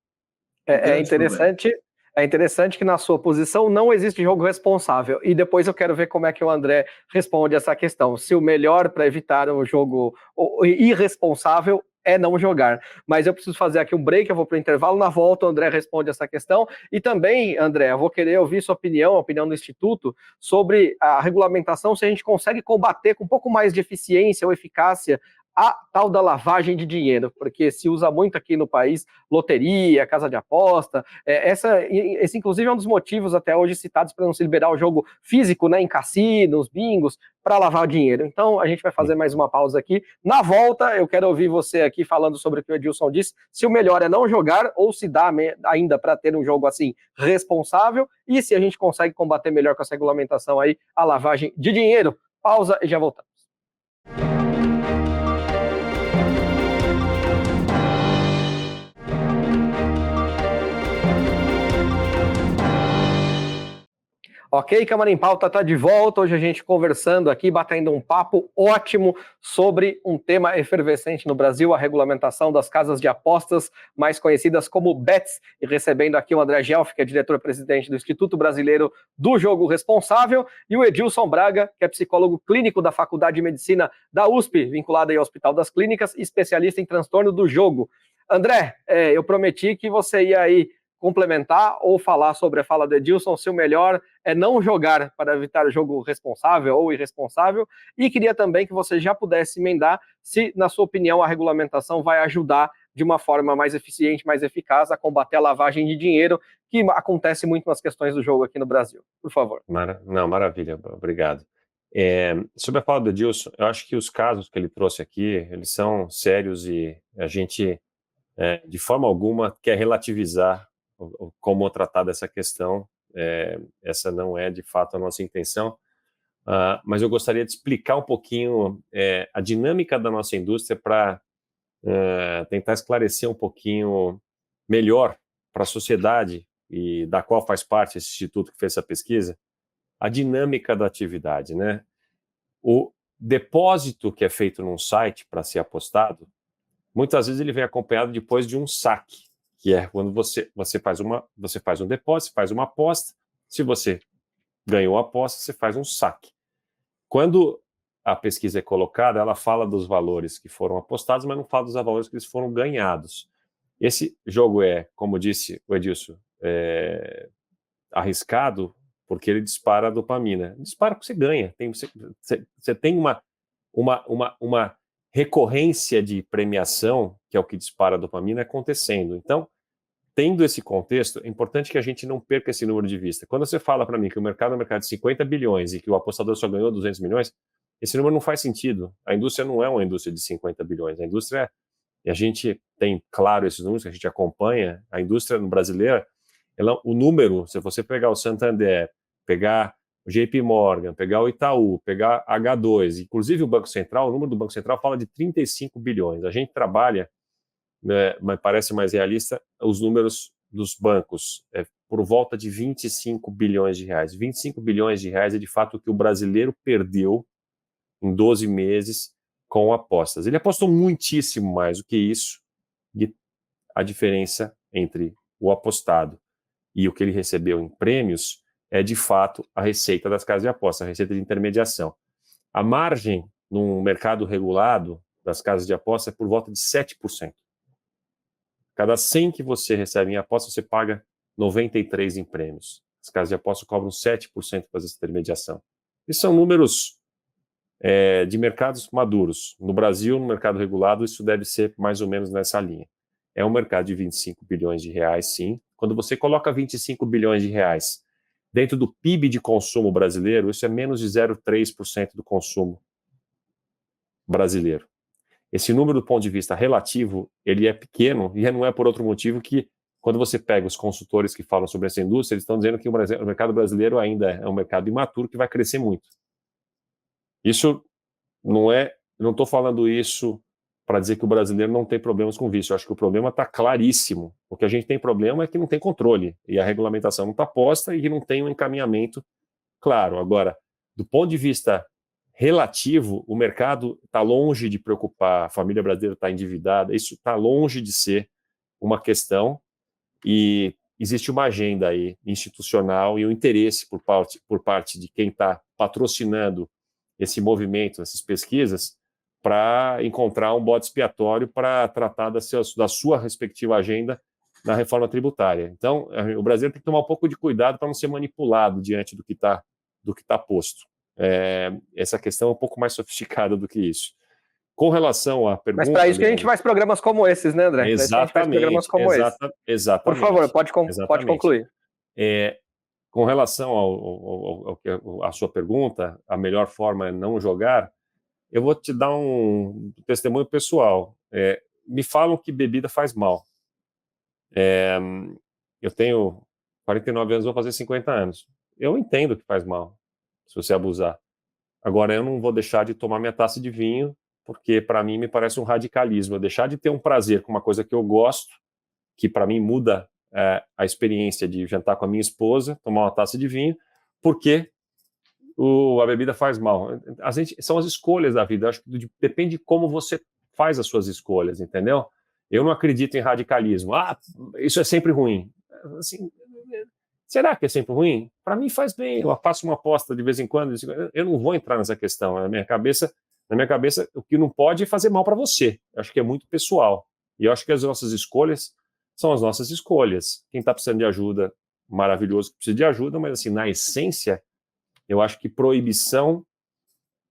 É interessante que na sua posição não existe jogo responsável, e depois eu quero ver como é que o André responde essa questão, se o melhor para evitar um jogo irresponsável é não jogar. Mas eu preciso fazer aqui um break, eu vou para o intervalo, na volta o André responde essa questão, e também, André, eu vou querer ouvir sua opinião, a opinião do Instituto, sobre a regulamentação, se a gente consegue combater com um pouco mais de eficiência ou eficácia a tal da lavagem de dinheiro, porque se usa muito aqui no país loteria, casa de aposta, esse inclusive é um dos motivos até hoje citados para não se liberar o jogo físico, né, em cassinos, bingos, para lavar dinheiro. Então a gente vai fazer mais uma pausa aqui. Na volta eu quero ouvir você aqui falando sobre o que o Edilson disse, se o melhor é não jogar ou se dá ainda para ter um jogo assim responsável e se a gente consegue combater melhor com essa regulamentação aí a lavagem de dinheiro. Pausa e já voltamos. Ok, Câmara em Pauta está de volta, hoje a gente conversando aqui, batendo um papo ótimo sobre um tema efervescente no Brasil, a regulamentação das casas de apostas, mais conhecidas como bets, e recebendo aqui o André Gelf, que é diretor-presidente do Instituto Brasileiro do Jogo Responsável, e o Edilson Braga, que é psicólogo clínico da Faculdade de Medicina da USP, vinculado aí ao Hospital das Clínicas, especialista em transtorno do jogo. André, eu prometi que você ia aí complementar ou falar sobre a fala do Edilson, se o melhor é não jogar para evitar o jogo responsável ou irresponsável, e queria também que você já pudesse emendar se, na sua opinião, a regulamentação vai ajudar de uma forma mais eficiente, mais eficaz a combater a lavagem de dinheiro que acontece muito nas questões do jogo aqui no Brasil. Por favor. Não, maravilha, obrigado. Sobre a fala do Edilson, eu acho que os casos que ele trouxe aqui, eles são sérios e a gente, de forma alguma, quer relativizar como tratar dessa questão. Essa não é, de fato, a nossa intenção, mas eu gostaria de explicar um pouquinho a dinâmica da nossa indústria para tentar esclarecer um pouquinho melhor para a sociedade, e da qual faz parte esse instituto que fez essa pesquisa, a dinâmica da atividade, né? O depósito que é feito num site para ser apostado, muitas vezes ele vem acompanhado depois de um saque, que é quando você faz um depósito, faz uma aposta, se você ganhou a aposta, você faz um saque. Quando a pesquisa é colocada, ela fala dos valores que foram apostados, mas não fala dos valores que eles foram ganhados. Esse jogo como disse o Edilson, arriscado, porque ele dispara a dopamina. Dispara porque você ganha. Você tem uma recorrência de premiação, que é o que dispara a dopamina, acontecendo. Então, tendo esse contexto, é importante que a gente não perca esse número de vista. Quando você fala para mim que o mercado é um mercado de 50 bilhões e que o apostador só ganhou 200 milhões, esse número não faz sentido. A indústria não é uma indústria de 50 bilhões. A indústria, e a gente tem claro esses números, que a gente acompanha, a indústria brasileira, o número, se você pegar o Santander, pegar o JP Morgan, pegar o Itaú, pegar H2, inclusive o Banco Central, o número do Banco Central fala de 35 bilhões. A gente trabalha, mas parece mais realista, os números dos bancos, por volta de 25 bilhões de reais. 25 bilhões de reais é de fato o que o brasileiro perdeu em 12 meses com apostas. Ele apostou muitíssimo mais do que isso, e a diferença entre o apostado e o que ele recebeu em prêmios é, de fato, a receita das casas de aposta, a receita de intermediação. A margem num mercado regulado das casas de aposta é por volta de 7%. Cada 100 que você recebe em aposta, você paga 93 em prêmios. As casas de aposta cobram 7% para essa intermediação. Esses são números de mercados maduros. No Brasil, no mercado regulado, isso deve ser mais ou menos nessa linha. É um mercado de 25 bilhões de reais, sim. Quando você coloca 25 bilhões de reais dentro do PIB de consumo brasileiro, isso é menos de 0,3% do consumo brasileiro. Esse número, do ponto de vista relativo, ele é pequeno, e não é por outro motivo que, quando você pega os consultores que falam sobre essa indústria, eles estão dizendo que o mercado brasileiro ainda é um mercado imaturo que vai crescer muito. Isso não estou falando isso para dizer que o brasileiro não tem problemas com vício. Eu acho que o problema está claríssimo. O que a gente tem problema é que não tem controle, e a regulamentação não está posta e que não tem um encaminhamento claro. Agora, do ponto de vista relativo, o mercado está longe de preocupar, a família brasileira está endividada, isso está longe de ser uma questão, e existe uma agenda aí institucional e um interesse por parte de quem está patrocinando esse movimento, essas pesquisas, para encontrar um bode expiatório para tratar da sua respectiva agenda na reforma tributária. Então, o Brasil tem que tomar um pouco de cuidado para não ser manipulado diante do que tá posto. Essa questão é um pouco mais sofisticada do que isso. Com relação à pergunta... Mas para isso que a gente faz programas como esses, né, André? Exatamente. Por favor, pode concluir. Com relação à sua pergunta, a melhor forma é não jogar, eu vou te dar um testemunho pessoal. Me falam que bebida faz mal. Eu tenho 49 anos, vou fazer 50 anos. Eu entendo que faz mal, se você abusar. Agora, eu não vou deixar de tomar minha taça de vinho, porque para mim me parece um radicalismo. Eu deixar de ter um prazer com uma coisa que eu gosto, que para mim muda a experiência de jantar com a minha esposa, tomar uma taça de vinho, porque a bebida faz mal. São as escolhas da vida. Acho que depende de como você faz as suas escolhas, entendeu? Eu não acredito em radicalismo. Isso é sempre ruim. Assim, será que é sempre ruim? Para mim faz bem. Eu faço uma aposta de vez em quando. Eu não vou entrar nessa questão. Na minha cabeça, o que não pode é fazer mal para você. Eu acho que é muito pessoal. E eu acho que as nossas escolhas são as nossas escolhas. Quem está precisando de ajuda, maravilhoso que precisa de ajuda, mas assim, na essência, eu acho que proibição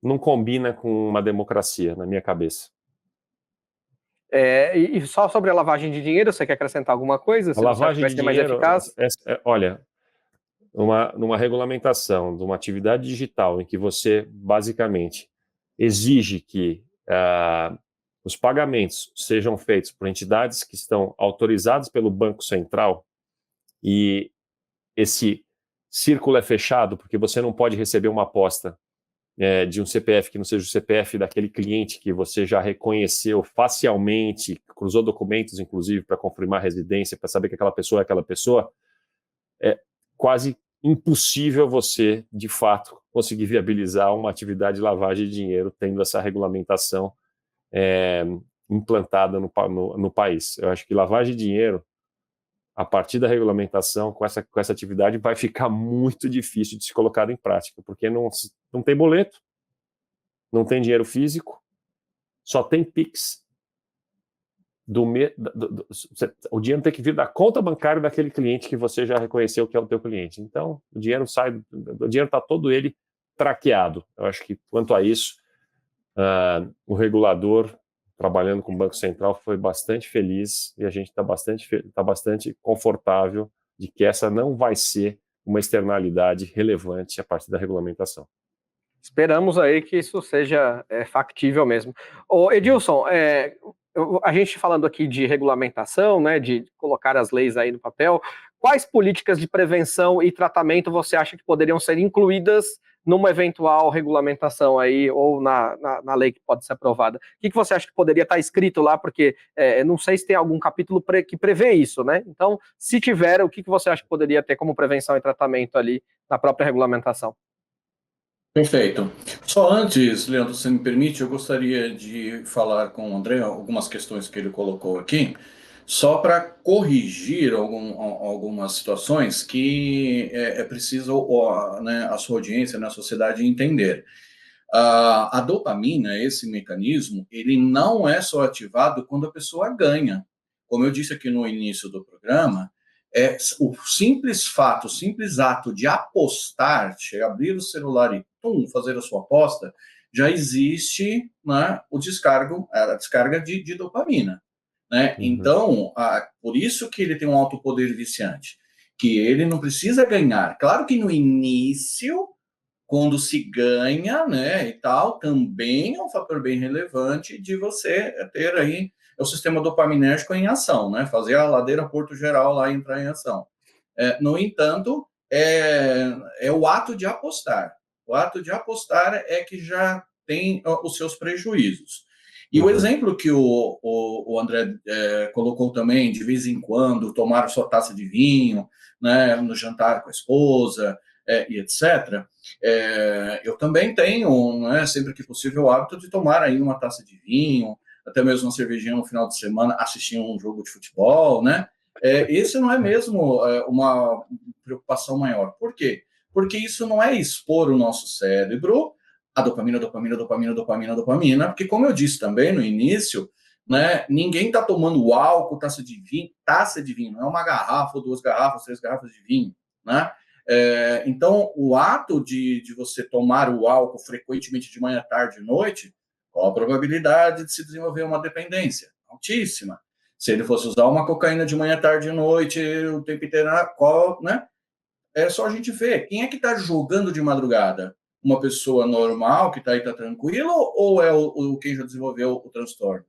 não combina com uma democracia, na minha cabeça. E só sobre a lavagem de dinheiro, você quer acrescentar alguma coisa? A lavagem de dinheiro, mais eficaz? Olha, numa regulamentação de uma atividade digital em que você, basicamente, exige que os pagamentos sejam feitos por entidades que estão autorizadas pelo Banco Central, e esse círculo é fechado porque você não pode receber uma aposta de um CPF que não seja o CPF daquele cliente que você já reconheceu facialmente, cruzou documentos, inclusive, para confirmar a residência, para saber que aquela pessoa é aquela pessoa, é quase impossível você, de fato, conseguir viabilizar uma atividade de lavagem de dinheiro tendo essa regulamentação implantada no país. Eu acho que lavagem de dinheiro, a partir da regulamentação, com essa atividade, vai ficar muito difícil de se colocar em prática, porque não tem boleto, não tem dinheiro físico, só tem PIX. O dinheiro tem que vir da conta bancária daquele cliente que você já reconheceu que é o teu cliente. Então, o dinheiro está todo ele traqueado. Eu acho que, quanto a isso, o regulador, trabalhando com o Banco Central, foi bastante feliz, e a gente está bastante confortável de que essa não vai ser uma externalidade relevante a partir da regulamentação. Esperamos aí que isso seja factível mesmo. Edilson, a gente falando aqui de regulamentação, né, de colocar as leis aí no papel, quais políticas de prevenção e tratamento você acha que poderiam ser incluídas numa eventual regulamentação aí, ou na lei que pode ser aprovada? O que você acha que poderia estar escrito lá? Porque não sei se tem algum capítulo que prevê isso, né? Então, se tiver, o que você acha que poderia ter como prevenção e tratamento ali na própria regulamentação? Perfeito. Só antes, Leandro, se me permite, eu gostaria de falar com o André algumas questões que ele colocou aqui, só para corrigir algumas situações que é preciso né, a sua audiência, a sociedade entender. A dopamina, esse mecanismo, ele não é só ativado quando a pessoa ganha. Como eu disse aqui no início do programa, o simples fato, o simples ato de apostar, abrir o celular e fazer a sua aposta, já existe, né, a descarga de dopamina. Né? Uhum. Então, por isso que ele tem um alto poder viciante, que ele não precisa ganhar. Claro que no início, quando se ganha, né, e tal, também é um fator bem relevante de você ter aí o sistema dopaminérgico em ação, né, fazer a ladeira Porto Geral lá entrar em ação. No entanto, é o ato de apostar. O ato de apostar é que já tem os seus prejuízos. E o exemplo que o André colocou também, de vez em quando, tomar a sua taça de vinho, né, no jantar com a esposa, e etc., eu também tenho, né, sempre que possível, o hábito de tomar aí uma taça de vinho, até mesmo uma cervejinha no final de semana, assistindo um jogo de futebol, né? Esse não é mesmo uma preocupação maior. Por quê? Porque isso não é expor o nosso cérebro a dopamina, porque como eu disse também no início, né, ninguém está tomando álcool, taça de vinho, não é uma garrafa, ou 2 garrafas, 3 garrafas de vinho, né? Então, o ato de você tomar o álcool frequentemente de manhã, tarde e noite, qual a probabilidade de se desenvolver uma dependência? Altíssima. Se ele fosse usar uma cocaína de manhã, tarde e noite, o tempo inteiro, qual, né? É só a gente ver. Quem é que está jogando de madrugada? Uma pessoa normal que está aí, está tranquilo, ou é quem já desenvolveu o transtorno?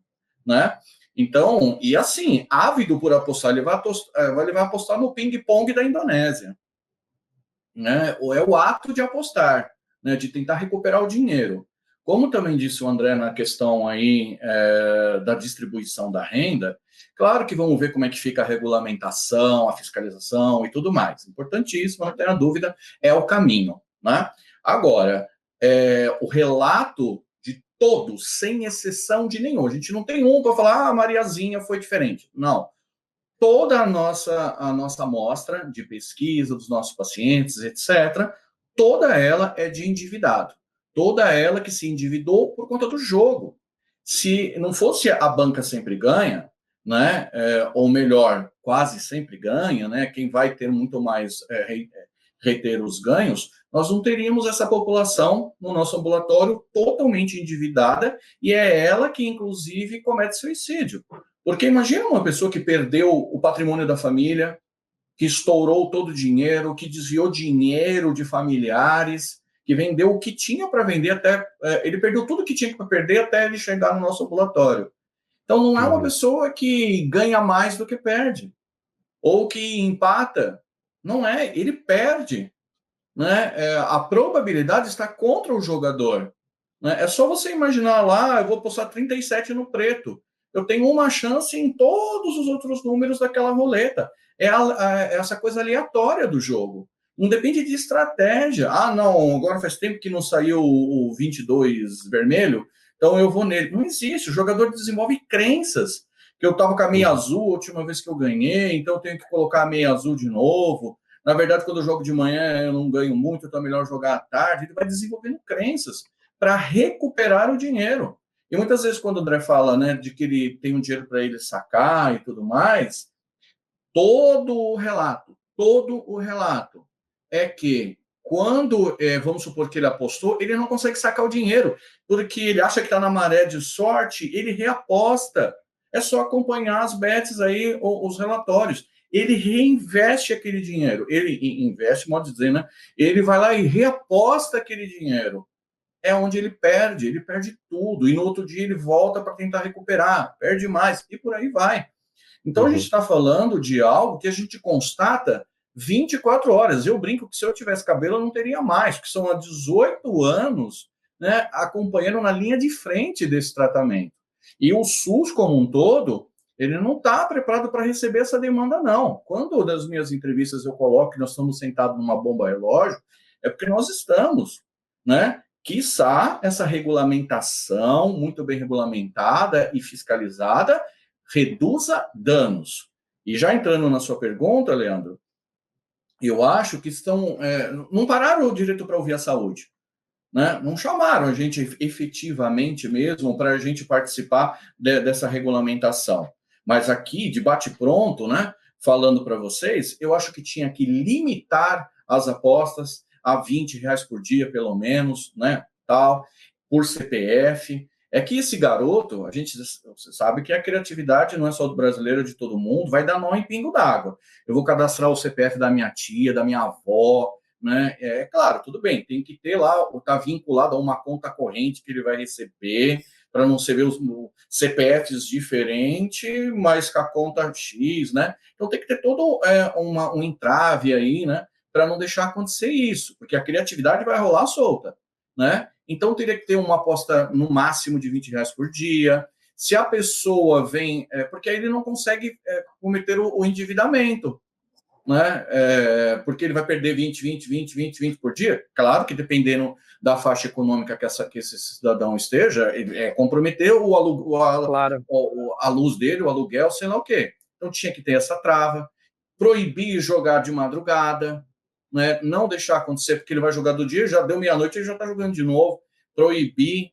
Né? Então, e assim, ávido por apostar, ele vai apostar no ping-pong da Indonésia. Né? Ou é o ato de apostar, né? De tentar recuperar o dinheiro. Como também disse o André na questão aí da distribuição da renda, claro que vamos ver como é que fica a regulamentação, a fiscalização e tudo mais. Importantíssimo, não tenha dúvida, é o caminho. Né? Agora, o relato de todos, sem exceção de nenhum. A gente não tem um para falar, a Mariazinha foi diferente. Não. Toda a nossa amostra de pesquisa dos nossos pacientes, etc., toda ela é de endividado. Toda ela que se endividou por conta do jogo. Se não fosse a banca sempre ganha, né, ou melhor, quase sempre ganha, né, quem vai ter muito mais reter os ganhos, nós não teríamos essa população no nosso ambulatório totalmente endividada, e é ela que, inclusive, comete suicídio. Porque imagina uma pessoa que perdeu o patrimônio da família, que estourou todo o dinheiro, que desviou dinheiro de familiares, que vendeu o que tinha para vender até... ele perdeu tudo que tinha para perder até ele chegar no nosso ambulatório. Então, não é uma pessoa que ganha mais do que perde, ou que empata. Não é, ele perde. Né? A probabilidade está contra o jogador. Né? É só você imaginar lá, eu vou postar 37 no preto. Eu tenho uma chance em todos os outros números daquela roleta. Essa coisa aleatória do jogo. Não depende de estratégia. Ah, não, agora faz tempo que não saiu o 22 vermelho, então eu vou nele. Não existe. O jogador desenvolve crenças. Que eu estava com a meia azul a última vez que eu ganhei, então eu tenho que colocar a meia azul de novo. Na verdade, quando eu jogo de manhã, eu não ganho muito, então é melhor jogar à tarde. Ele vai desenvolvendo crenças para recuperar o dinheiro. E muitas vezes, quando o André fala, né, de que ele tem um dinheiro para ele sacar e tudo mais, todo o relato é que quando, vamos supor que ele apostou, ele não consegue sacar o dinheiro, porque ele acha que está na maré de sorte, ele reaposta. É só acompanhar as bets aí, os relatórios. Ele reinveste aquele dinheiro. Ele investe, modo de dizer, né? Ele vai lá e reaposta aquele dinheiro. É onde ele perde tudo. E no outro dia ele volta para tentar recuperar, perde mais, e por aí vai. Então a gente está falando de algo que a gente constata 24 horas. Eu brinco que se eu tivesse cabelo eu não teria mais, porque são há 18 anos, né, acompanhando na linha de frente desse tratamento. E o SUS como um todo, ele não está preparado para receber essa demanda, não. Quando das minhas entrevistas eu coloco que nós estamos sentados numa bomba relógio, é porque nós estamos, né? Quiçá essa regulamentação muito bem regulamentada e fiscalizada reduza danos. E já entrando na sua pergunta, Leandro, eu acho que não pararam o direito para ouvir a saúde. Né? Não chamaram a gente efetivamente mesmo para a gente participar dessa regulamentação. Mas aqui, de bate-pronto, né, falando para vocês, eu acho que tinha que limitar as apostas a R$ 20 por dia, pelo menos, né, tal, por CPF. É que esse garoto, você sabe que a criatividade não é só do brasileiro, é de todo mundo, vai dar nó em pingo d'água. Eu vou cadastrar o CPF da minha tia, da minha avó, né? É claro, tudo bem, tem que ter lá, está vinculado a uma conta corrente que ele vai receber, para não ser os CPFs diferentes, mas com a conta X, né? Então tem que ter todo um entrave aí, né? Para não deixar acontecer isso, porque a criatividade vai rolar solta, né? Então teria que ter uma aposta no máximo de R$ 20 por dia. Se a pessoa vem, porque aí ele não consegue cometer o endividamento, né? Porque ele vai perder 20 por dia. Claro que dependendo da faixa econômica que esse cidadão esteja, ele comprometer Claro. a luz dele, o aluguel, sei lá o quê. Então tinha que ter essa trava, proibir jogar de madrugada, né? Não deixar acontecer, porque ele vai jogar do dia, já deu meia-noite, ele já está jogando de novo. proibir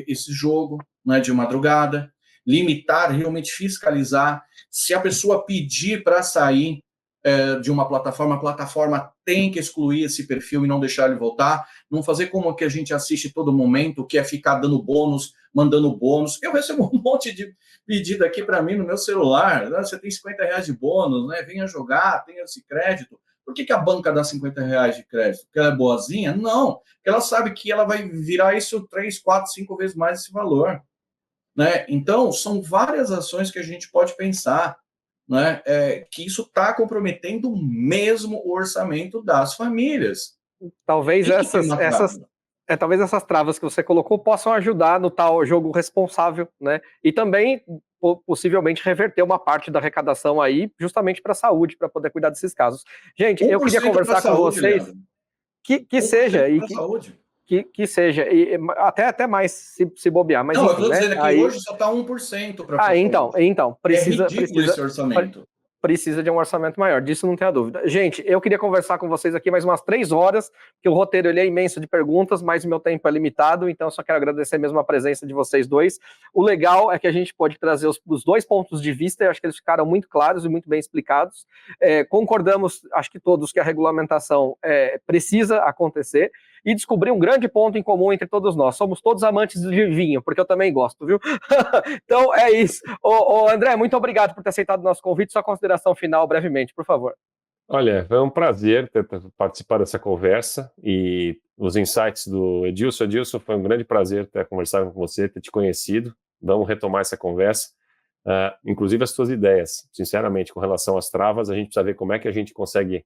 esse jogo, né, de madrugada, limitar, realmente fiscalizar. Se a pessoa pedir para sair de uma plataforma, a plataforma tem que excluir esse perfil e não deixar ele voltar, não fazer como que a gente assiste todo momento, que é ficar dando bônus, mandando bônus. Eu recebo um monte de pedido aqui para mim no meu celular, né? Você tem R$50 de bônus, né? Venha jogar, tenha esse crédito. Por que a banca dá R$50 de crédito? Porque ela é boazinha? Não, porque ela sabe que ela vai virar isso 3, 4, 5 vezes mais esse valor. Né? Então, são várias ações que a gente pode pensar, né? Que isso está comprometendo mesmo o orçamento das famílias. Talvez talvez essas travas que você colocou possam ajudar no tal jogo responsável, né? E também possivelmente reverter uma parte da arrecadação aí, justamente para a saúde, para poder cuidar desses casos. Gente, eu queria conversar com vocês que seja e que seja, e até mais se bobear, mas não, enfim, eu estou dizendo que aí... hoje só está 1% para então, precisa esse orçamento. Precisa de um orçamento maior, disso não tenha dúvida. Gente, eu queria conversar com vocês aqui mais umas 3 horas, porque o roteiro ele é imenso de perguntas, mas o meu tempo é limitado, então eu só quero agradecer mesmo a presença de vocês dois. O legal é que a gente pode trazer os 2 pontos de vista, eu acho que eles ficaram muito claros e muito bem explicados. Concordamos, acho que todos, que a regulamentação precisa acontecer, e descobrir um grande ponto em comum entre todos nós. Somos todos amantes de vinho, porque eu também gosto, viu? Então é isso. André, muito obrigado por ter aceitado o nosso convite. Sua consideração final, brevemente, por favor. Olha, foi um prazer participar dessa conversa e os insights do Edilson. Edilson, foi um grande prazer ter conversado com você, ter te conhecido. Vamos retomar essa conversa. Inclusive as suas ideias, sinceramente, com relação às travas, a gente precisa ver como é que a gente consegue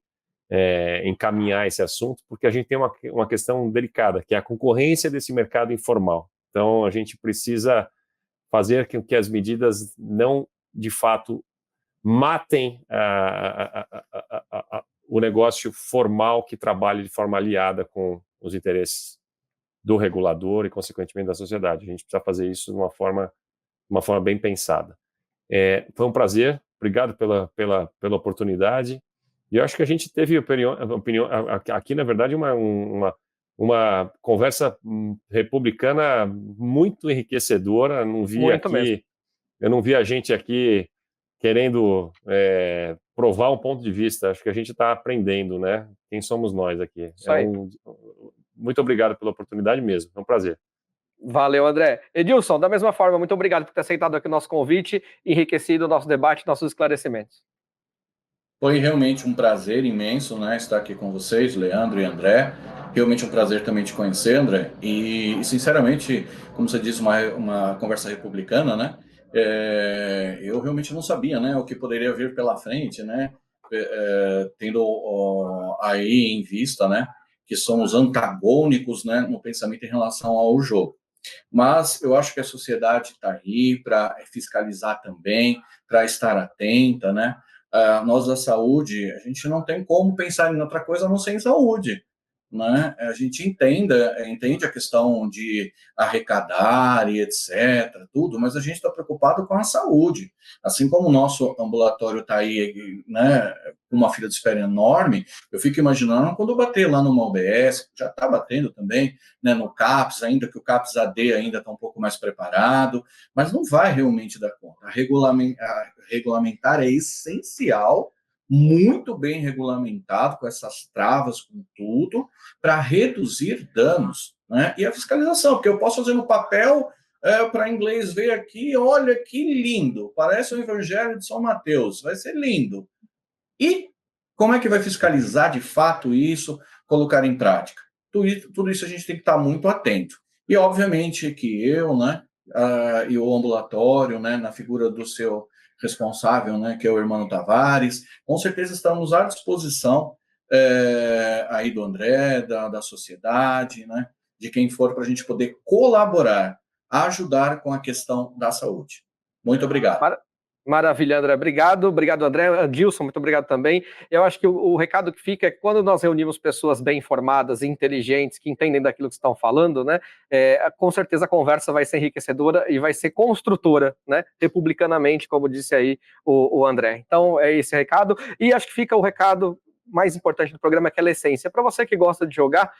encaminhar esse assunto, porque a gente tem uma questão delicada, que é a concorrência desse mercado informal. Então, a gente precisa fazer com que as medidas não, de fato, matem o negócio formal que trabalha de forma aliada com os interesses do regulador e, consequentemente, da sociedade. A gente precisa fazer isso de uma forma bem pensada. Foi um prazer, obrigado pela oportunidade. E eu acho que a gente teve opinião aqui, na verdade, uma conversa republicana muito enriquecedora. Eu não vi a gente aqui querendo provar um ponto de vista. Acho que a gente está aprendendo, né? Quem somos nós aqui. Muito obrigado pela oportunidade mesmo. É um prazer. Valeu, André. Edilson, da mesma forma, muito obrigado por ter aceitado aqui o nosso convite, enriquecido o nosso debate, nossos esclarecimentos. Foi realmente um prazer imenso, né, estar aqui com vocês, Leandro e André. Realmente um prazer também te conhecer, André. E sinceramente, como você disse, uma conversa republicana, né? Eu realmente não sabia, né, o que poderia vir pela frente, né? Tendo aí em vista, né, que somos antagônicos, né, no pensamento em relação ao jogo. Mas eu acho que a sociedade está aí para fiscalizar também, para estar atenta, né? Nós da saúde, a gente não tem como pensar em outra coisa a não ser em saúde, né? A gente entende a questão de arrecadar e etc, tudo, mas a gente está preocupado com a saúde. Assim como o nosso ambulatório está aí, né, com uma fila de espera enorme, eu fico imaginando quando eu bater lá numa UBS, já está batendo também, né, no CAPS, ainda que o CAPS AD ainda está um pouco mais preparado, mas não vai realmente dar conta. Regulamentar é essencial, muito bem regulamentado, com essas travas, com tudo, para reduzir danos, né? E a fiscalização, porque eu posso fazer no papel para inglês ver aqui, olha que lindo, parece o Evangelho de São Mateus, vai ser lindo. E como é que vai fiscalizar de fato isso, colocar em prática? Tudo isso a gente tem que estar muito atento. E, obviamente, que eu, né, e o ambulatório, né, na figura do seu responsável, né, que é o Hermano Tavares, com certeza estamos à disposição aí do André, da sociedade, né, de quem for, para a gente poder colaborar, ajudar com a questão da saúde. Muito obrigado. Maravilha, André. Obrigado, André. Adilson, muito obrigado também. Eu acho que o recado que fica é que quando nós reunimos pessoas bem informadas e inteligentes, que entendem daquilo que estão falando, né, com certeza a conversa vai ser enriquecedora e vai ser construtora, né, republicanamente, como disse aí o André. Então, é esse recado. E acho que fica o recado mais importante do programa, que é a essência. Para você que gosta de jogar,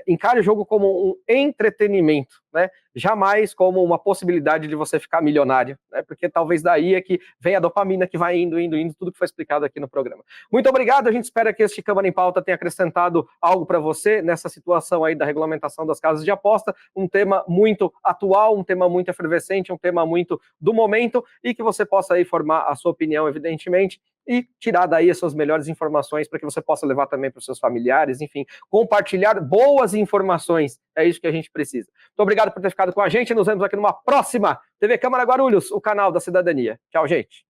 encare o jogo como um entretenimento, né? Jamais como uma possibilidade de você ficar milionário, né? Porque talvez daí é que vem a dopamina que vai indo, tudo que foi explicado aqui no programa. Muito obrigado, a gente espera que este Câmara em Pauta tenha acrescentado algo para você nessa situação aí da regulamentação das casas de aposta, um tema muito atual, um tema muito efervescente, um tema muito do momento, e que você possa aí formar a sua opinião, evidentemente, e tirar daí as suas melhores informações para que você possa levar também para os seus familiares, enfim, compartilhar boas informações, é isso que a gente precisa. Muito obrigado por ter ficado com a gente, nos vemos aqui numa próxima TV Câmara Guarulhos, o canal da cidadania. Tchau, gente.